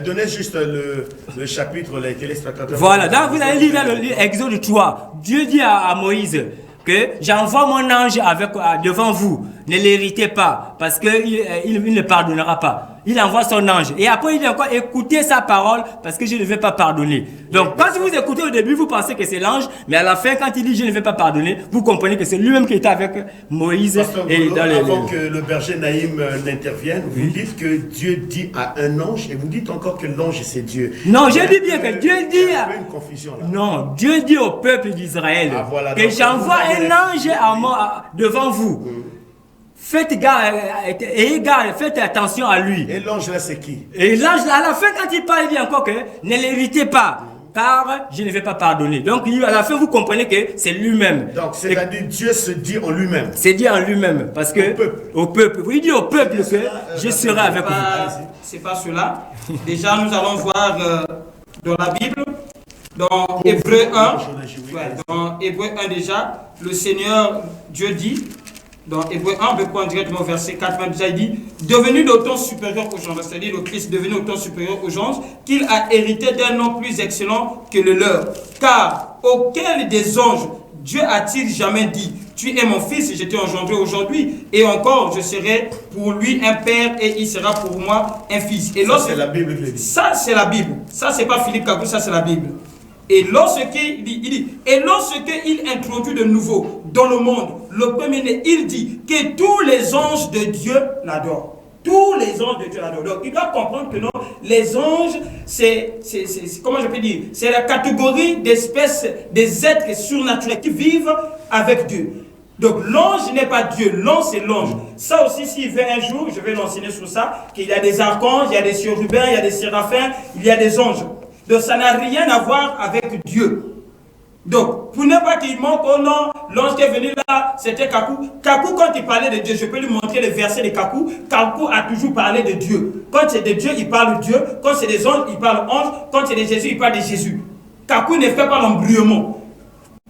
Donnez juste le chapitre, les téléspectateurs. Voilà, donc vous allez lire dans le livre Exode 3. Dieu dit à Moïse que j'envoie mon ange devant vous. Ne l'héritez pas, parce qu'il ne pardonnera pas. Il envoie son ange. Et après, il dit encore, écoutez sa parole, parce que je ne vais pas pardonner. Donc, quand vous écoutez au début, vous pensez que c'est l'ange, mais à la fin, quand il dit je ne vais pas pardonner, vous comprenez que c'est lui-même qui était avec Moïse. Pasteur Golo, avant que le berger Naïm n'intervienne, vous dites que Dieu dit à un ange, et vous dites encore que l'ange c'est Dieu. Non, je dis bien que Dieu dit... Il y a une confusion là. Non, Dieu dit au peuple d'Israël que j'envoie un ange devant vous. Faites attention à lui. Et l'ange là c'est qui? Et l'ange à la fin quand il parle, il dit encore que ne l'héritez pas, car je ne vais pas pardonner. Donc à la fin vous comprenez que c'est lui-même. Donc c'est-à-dire Dieu se dit en lui-même. C'est dit en lui-même parce que au peuple. Il dit au peuple que je serai avec vous. C'est pas cela. Déjà nous allons voir dans la Bible, dans Hébreu 1. Dans Hébreu 1 déjà, le Seigneur Dieu dit. Dans Hébreu 1, on peut prendre directement au verset 4, déjà il dit « Devenu d'autant supérieur aux anges », c'est-à-dire le Christ devenu autant supérieur aux anges, qu'il a hérité d'un nom plus excellent que le leur. Car auquel des anges Dieu a-t-il jamais dit « Tu es mon fils, je t'ai engendré aujourd'hui, et encore je serai pour lui un père, et il sera pour moi un fils. » Et ça c'est la Bible qui le dit. Ça c'est la Bible. Ça c'est pas Philippe Kakou, ça c'est la Bible. Et lorsqu'il dit, et lorsqu'il introduit de nouveau dans le monde, le premier-né, il dit que tous les anges de Dieu l'adorent. Tous les anges de Dieu l'adorent. Donc, il doit comprendre que non, les anges, c'est comment je peux dire, c'est la catégorie d'espèces, des êtres surnaturels qui vivent avec Dieu. Donc, l'ange n'est pas Dieu, l'ange c'est l'ange. Ça aussi, s'il veut un jour, je vais l'enseigner sur ça, qu'il y a des archanges, il y a des chérubins, il y a des séraphins, il y a des anges. Donc ça n'a rien à voir avec Dieu. Donc, pour ne pas qu'il manque, oh non, l'ange qui est venu là, c'était Kakou. Kakou, quand il parlait de Dieu, je peux lui montrer le verset de Kakou. Kakou a toujours parlé de Dieu. Quand c'est de Dieu, il parle de Dieu. Quand c'est des anges, il parle ange. Quand c'est de Jésus, il parle de Jésus. Kakou ne fait pas l'embrouillement.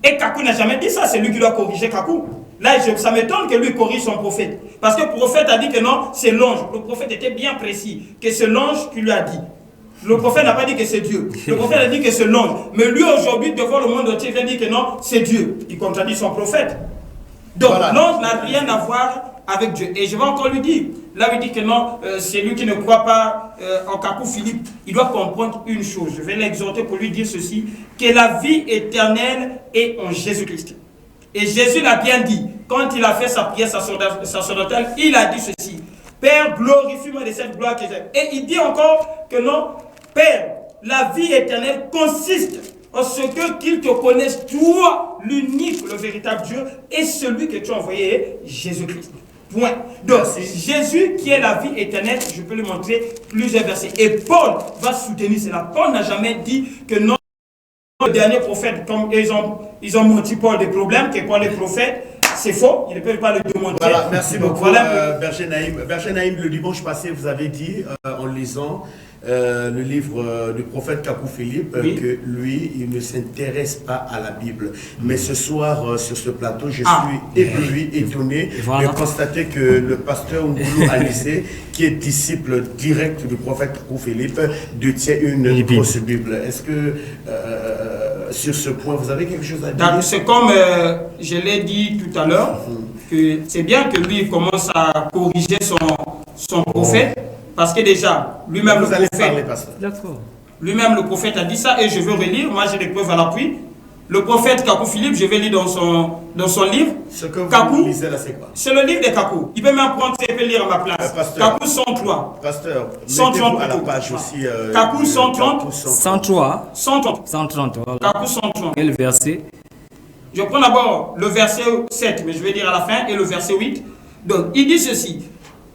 Et Kakou n'a jamais dit ça, c'est lui qui doit corriger Kakou. Là, ça m'étonne que lui corrige son prophète. Parce que le prophète a dit que non, c'est l'ange. Le prophète était bien précis, que c'est l'ange qui lui a dit. Le prophète n'a pas dit que c'est Dieu. Le prophète a dit que c'est l'ange. Mais lui, aujourd'hui, devant le monde entier, il vient dire que non, c'est Dieu. Il contradit son prophète. Donc, voilà. L'ange n'a rien à voir avec Dieu. Et je vais encore lui dire. Là, il dit que non, c'est lui qui ne croit pas en Kakou Philippe. Il doit comprendre une chose. Je vais l'exhorter pour lui dire ceci. Que la vie éternelle est en Jésus-Christ. Et Jésus l'a bien dit. Quand il a fait sa prière sacerdotale, il a dit ceci. Père, glorifie-moi de cette gloire que j'ai. Et il dit encore que non, Père, la vie éternelle consiste en ce qu'ils te connaissent, toi, l'unique, le véritable Dieu, et celui que tu as envoyé, Jésus-Christ. Point. Donc, Jésus qui est la vie éternelle, je peux lui montrer plusieurs versets. Et Paul va soutenir cela. Paul n'a jamais dit que non, le dernier prophète, comme ils ont menti Paul des problèmes, que Paul est prophète. C'est faux, il ne peut pas le démontrer. Voilà, merci beaucoup, voilà. Berger Naïm. Berger Naïm, le dimanche passé, vous avez dit, en lisant le livre du prophète Kakou Philippe, oui, que lui, il ne s'intéresse pas à la Bible. Mais ce soir, sur ce plateau, je suis ébloui, étonné de constater que le pasteur Ngoulou Alizé, qui est disciple direct du prophète Kakou Philippe, détient une grosse Bible. Est-ce que sur ce point, vous avez quelque chose à dire? C'est comme je l'ai dit tout à l'heure, que c'est bien que lui commence à corriger son prophète, parce que déjà, lui-même le prophète, lui-même le prophète a dit ça, et je veux relire, moi j'ai des preuves à l'appui. Le prophète Kakou Philippe, je vais lire dans son livre. Ce que vous Kakou, lisez là, c'est quoi? C'est le livre de Kakou. Il peut même prendre, il peut lire à ma place. Kakou 103. Pasteur, 130 à la page aussi. Kakou 130. 103. 130. 130. Voilà. Kakou 130. Quel verset? Je prends d'abord le verset 7, mais je vais dire à la fin, et le verset 8. Donc, il dit ceci.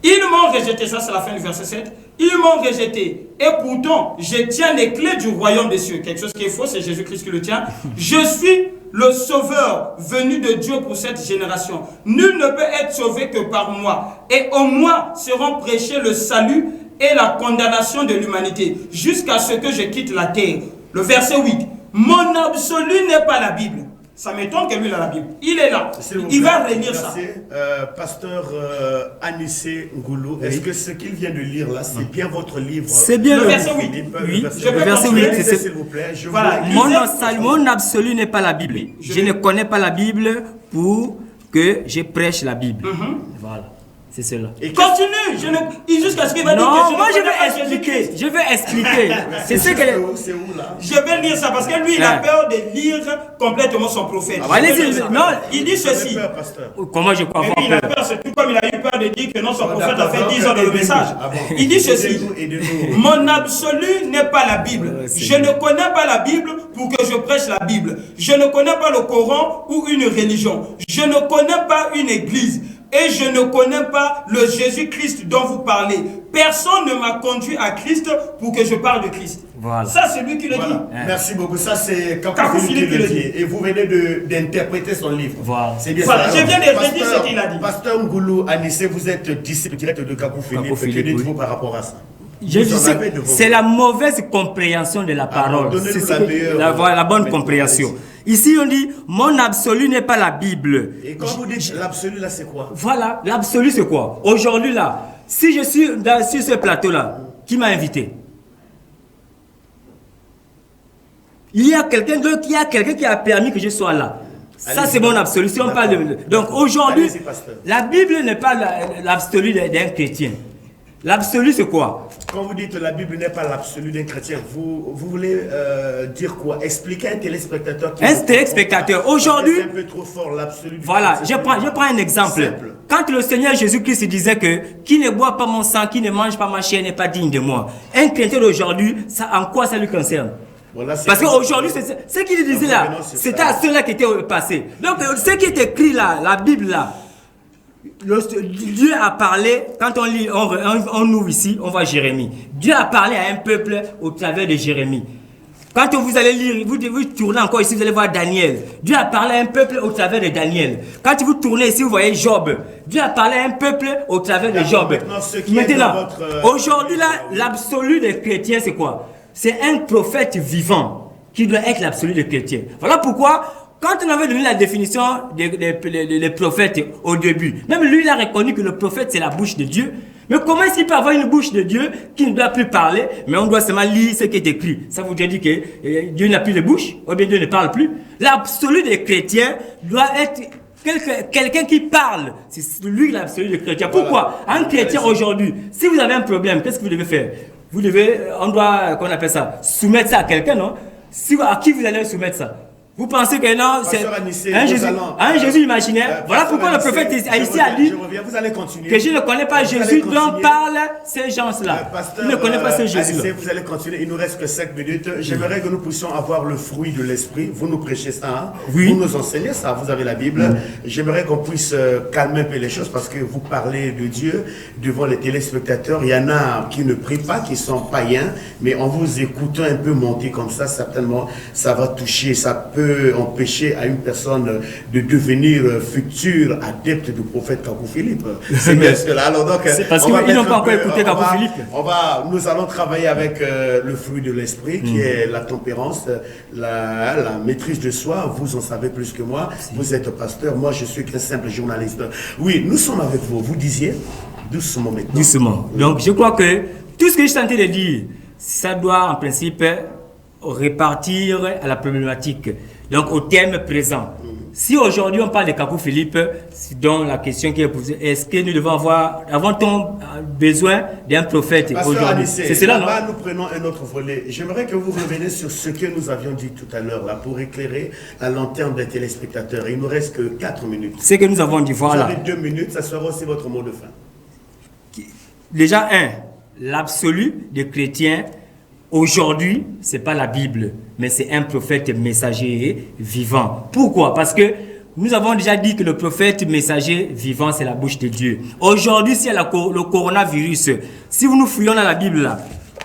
Ils m'ont rejeté, ça c'est la fin du verset 7. Ils m'ont rejeté, et pourtant, je tiens les clés du royaume des cieux. Quelque chose qui est faux, c'est Jésus-Christ qui le tient. Je suis le sauveur venu de Dieu pour cette génération. Nul ne peut être sauvé que par moi. Et au moi seront prêchés le salut et la condamnation de l'humanité, jusqu'à ce que je quitte la terre. Le verset 8. Mon absolu n'est pas la Bible. Ça m'étonne que lui, il a la Bible. Il est là. Il va relire ça. Pasteur Anissé Ngoulou, est-ce que ce qu'il vient de lire là, c'est bien votre livre? C'est bien le verset 8. Oui, le verset 8. S'il vous plaît. Voilà. Mon absolu n'est pas la Bible. Je ne connais pas la Bible pour que je prêche la Bible. Voilà. C'est cela. Et continue, jusqu'à ce qu'il va dire que non, moi je vais expliquer. Je vais expliquer. C'est ce que. C'est où là? Je vais lire ça parce que lui, il a peur de lire complètement son prophète. Non, il dit ceci. Peur, pasteur. Comment je peux avoir il a peur, c'est tout comme il a eu peur de dire que non, son prophète a fait 10 ans dans le message. Il dit ceci. Mon absolu n'est pas la Bible. Je ne connais pas la Bible pour que je prêche la Bible. Je ne connais pas le Coran ou une religion. Je ne connais pas une église. Et je ne connais pas le Jésus-Christ dont vous parlez. Personne ne m'a conduit à Christ pour que je parle de Christ. Voilà. Ça, c'est lui qui le dit. Merci beaucoup. Ça, c'est Kakou Philippe qui le dit. Et vous venez d'interpréter son livre. Voilà. C'est bien ça. Je viens de redire ce qu'il a dit. Pasteur Ngoulou Anissé, vous êtes disciple direct de Kakou Philippe. Que dites-vous par rapport à ça? Je dis, c'est la mauvaise compréhension de la parole. C'est la bonne compréhension. Ici, on dit, mon absolu n'est pas la Bible. Et quand vous dites l'absolu, là, c'est quoi? Voilà, l'absolu, c'est quoi? Aujourd'hui, là, si je suis sur ce plateau-là, qui m'a invité? Il y a quelqu'un d'autre, qui a permis que je sois là. Ça, c'est mon absolu. Si on parle de... Donc, aujourd'hui, la Bible n'est pas l'absolu d'un chrétien. L'absolu, c'est quoi? Quand vous dites la Bible n'est pas l'absolu d'un chrétien, vous voulez dire quoi? Expliquez à un téléspectateur. Un téléspectateur. Aujourd'hui, c'est un peu trop fort l'absolu. Voilà, je prends un exemple. Simple. Quand le Seigneur Jésus-Christ disait que qui ne boit pas mon sang, qui ne mange pas ma chair n'est pas digne de moi. Un chrétien d'aujourd'hui, en quoi ça lui concerne? Voilà, parce qu'aujourd'hui, ce qu'il disait là, c'était à ceux-là qui étaient passés. Donc, ce qui est écrit là, la Bible là, Dieu a parlé, quand on lit, on ouvre ici, on voit Jérémie. Dieu a parlé à un peuple au travers de Jérémie. Quand vous allez lire, vous devez tourner encore ici, vous allez voir Daniel. Dieu a parlé à un peuple au travers de Daniel. Quand vous tournez ici, vous voyez Job. Dieu a parlé à un peuple au travers de Job. Maintenant, aujourd'hui là, l'absolu des chrétiens, c'est quoi? C'est un prophète vivant qui doit être l'absolu des chrétiens. Voilà pourquoi, quand on avait donné la définition des prophètes au début, même lui, il a reconnu que le prophète, c'est la bouche de Dieu. Mais comment est-ce qu'il peut avoir une bouche de Dieu qui ne doit plus parler, mais on doit seulement lire ce qui est écrit? Ça vous dit que Dieu n'a plus de bouche, ou bien Dieu ne parle plus? L'absolu des chrétiens doit être quelqu'un qui parle. C'est lui l'absolu des chrétiens. Pourquoi? Un chrétien aujourd'hui, si vous avez un problème, qu'est-ce que vous devez faire? Vous devez, on doit, qu'on appelle ça, soumettre ça à quelqu'un, non? À qui vous allez soumettre ça? Vous pensez que non, c'est un Jésus imaginaire. Voilà pourquoi le prophète ici a dit que je ne connais pas Jésus dont parlent ces gens-là. Je ne connais pas ce Jésus-là. Vous allez continuer, il nous reste que 5 minutes. J'aimerais que nous puissions avoir le fruit de l'esprit. Vous nous prêchez ça, hein? Oui. Vous nous enseignez ça, vous avez la Bible. J'aimerais qu'on puisse calmer un peu les choses parce que vous parlez de Dieu devant les téléspectateurs. Il y en a qui ne prient pas, qui sont païens, mais en vous écoutant un peu monter comme ça, certainement, ça va toucher, ça peut empêcher à une personne de devenir futur adepte du prophète Kakou Philippe. C'est bien cela. Alors donc, c'est parce qu'ils n'ont pas encore écouté Kakou Philippe. Nous allons travailler avec le fruit de l'esprit qui est la tempérance, la maîtrise de soi. Vous en savez plus que moi. Vous êtes pasteur, moi je suis qu'un simple journaliste. Oui, nous sommes avec vous. Vous disiez doucement maintenant. Doucement. Donc je crois que tout ce que je suis en train de dire, ça doit en principe répartir à la problématique. Donc au terme présent. Si aujourd'hui on parle de Kakou Philippe, c'est donc la question qui est posée, est-ce que nous devons avons-on besoin d'un prophète aujourd'hui? C'est cela, non? Là, nous prenons un autre volet. J'aimerais que vous reveniez sur ce que nous avions dit tout à l'heure, là, pour éclairer la lanterne des téléspectateurs. Il ne nous reste que 4 minutes. Ce que nous avons dit, voilà. Vous avez 2 minutes, ça sera aussi votre mot de fin. Déjà, l'absolu des chrétiens, aujourd'hui, ce n'est pas la Bible. mais c'est un prophète messager vivant. Pourquoi? Parce que nous avons déjà dit que le prophète messager vivant, c'est la bouche de Dieu. Aujourd'hui, s'il y a le coronavirus, si nous fouillons dans la Bible, là,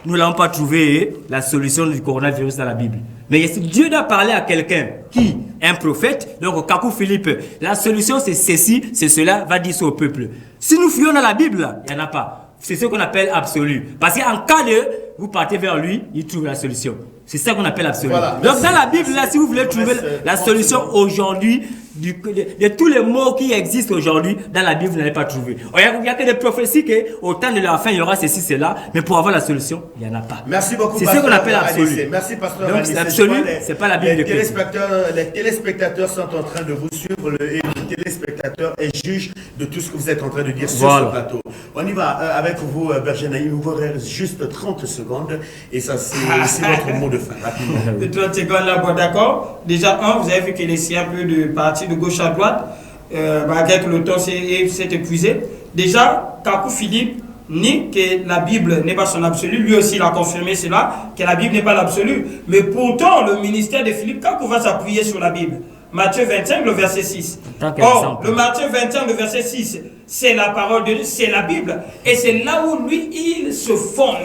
nous n'avons pas trouvé la solution du coronavirus dans la Bible. Mais Dieu doit parler à quelqu'un qui? Un prophète. Donc, Kakou Philippe, la solution c'est ceci, c'est cela, va dire ça au peuple. Si nous fouillons dans la Bible, là, il n'y en a pas. C'est ce qu'on appelle absolu. Parce qu'en cas de, vous partez vers lui, il trouve la solution. C'est ça qu'on appelle absolu. Voilà, donc dans la Bible, là, si vous voulez trouver la solution aujourd'hui, de tous les mots qui existent aujourd'hui, dans la Bible, vous n'allez pas trouver. Il n'y a que des prophéties qu'au temps de la fin, il y aura ceci, cela, mais pour avoir la solution, il n'y en a pas. Merci beaucoup. C'est ce qu'on appelle absolu. Merci, pasteur. Donc l'absolu, c'est pas la Bible. Les téléspectateurs sont en train de vous suivre et le téléspectateur est juge de tout ce que vous êtes en train de dire sur ce plateau. On y va avec vous, Berger Naïm. Il vous reste juste 30 secondes et ça, c'est votre mot de fin. Rapidement. 30 secondes là, bon, d'accord. Déjà, vous avez vu qu'il essaie un peu de partir de gauche à droite. Avec le temps, c'est épuisé. Déjà, Kakou Philippe nie que la Bible n'est pas son absolu. Lui aussi, il a confirmé cela, que la Bible n'est pas l'absolu. Mais pourtant, le ministère de Philippe Kakou va s'appuyer sur la Bible. Matthieu 25, le verset 6. Or, le Matthieu 25, le verset 6, c'est la parole de Dieu, c'est la Bible. Et c'est là où lui, il se fonde.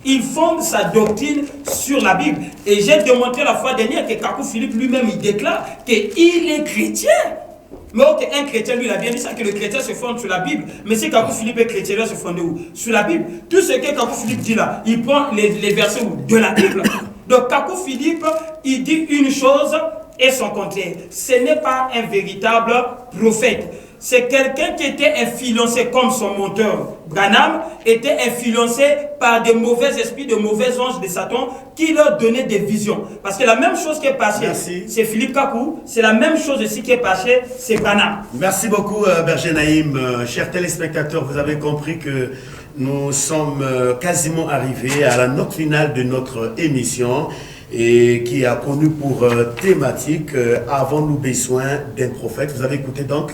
Il fonde sa doctrine sur la Bible. Et j'ai démontré la fois dernière que Kakou Philippe lui-même, il déclare qu'il est chrétien. Mais ok, un chrétien, lui, il a bien dit ça, que le chrétien se fonde sur la Bible. Mais si Kakou Philippe est chrétien, il va se fonder où? Sur la Bible. Tout ce que Kakou Philippe dit là, il prend les versets de la Bible. Donc Kakou Philippe, il dit une chose et son contraire. Ce n'est pas un véritable prophète. C'est quelqu'un qui était influencé, comme son monteur Branham, était influencé par de mauvais esprits, de mauvais anges de Satan qui leur donnaient des visions. Parce que la même chose qui est passée, c'est Philippe Kakou, c'est la même chose aussi qui est passée, c'est Branham. Merci beaucoup, Berger Naïm. Chers téléspectateurs, vous avez compris que nous sommes quasiment arrivés à la note finale de notre émission. Et qui a connu pour thématique avons-nous besoin d'un prophète. Vous avez écouté donc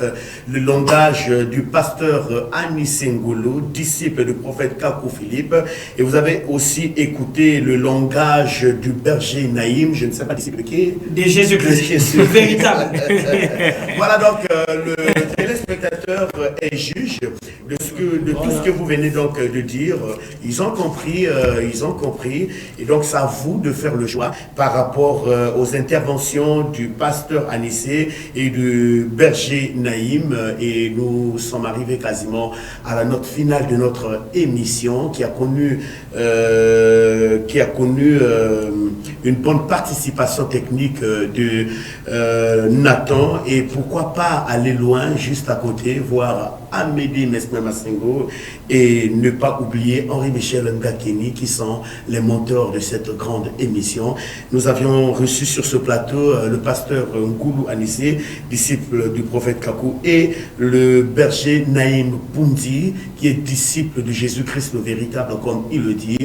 le langage du pasteur Anis Ngolo, disciple du prophète Kakou Philippe, et vous avez aussi écouté le langage du berger Naïm, je ne sais pas disciple de qui, de Jésus-Christ, le véritable. Voilà donc le téléspectateur est juge de tout ce que vous venez donc de dire. Ils ont compris, et donc c'est à vous de faire le choix par rapport aux interventions du pasteur Anissé et du berger Naïm. Et nous sommes arrivés quasiment à la note finale de notre émission qui a connu une bonne participation technique de Nathan. Et pourquoi pas aller loin, juste à côté, voir Amédée Mesme Massengo et ne pas oublier Henri-Michel Ngakeni qui sont les monteurs de cette grande émission. Nous avions reçu sur ce plateau le pasteur Ngoulou Anissé, disciple du prophète Kakou, et le berger Naïm Poundi qui est disciple de Jésus-Christ le véritable, comme il le dit.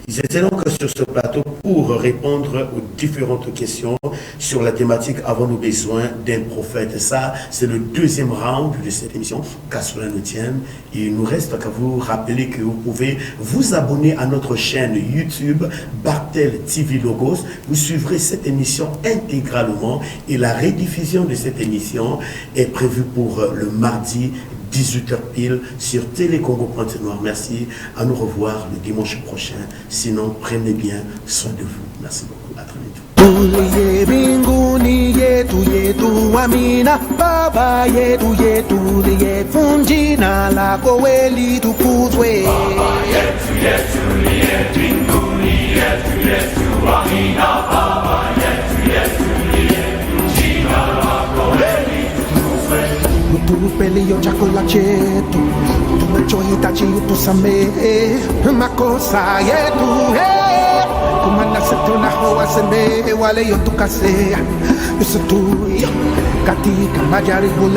Ils étaient donc sur ce plateau pour répondre aux différentes questions sur la thématique « Avons-nous besoin d'un prophète ?» Et ça, c'est le deuxième round de cette émission, qu'à cela nous tienne. Il nous reste qu'à vous rappeler que vous pouvez vous abonner à notre chaîne YouTube, Bartel TV Logos. Vous suivrez cette émission intégralement et la rediffusion de cette émission est prévue pour le mardi 18h pile sur Télé Congo Pointe-Noire. Merci, à nous revoir le dimanche prochain. Sinon, prenez bien soin de vous. Merci beaucoup, à très bientôt. Tupeli yo chakula chetu tumechohitaji utusamehe makosa yetu kumana setu na hawasembe wale yo tukasea yusutu katika majaribu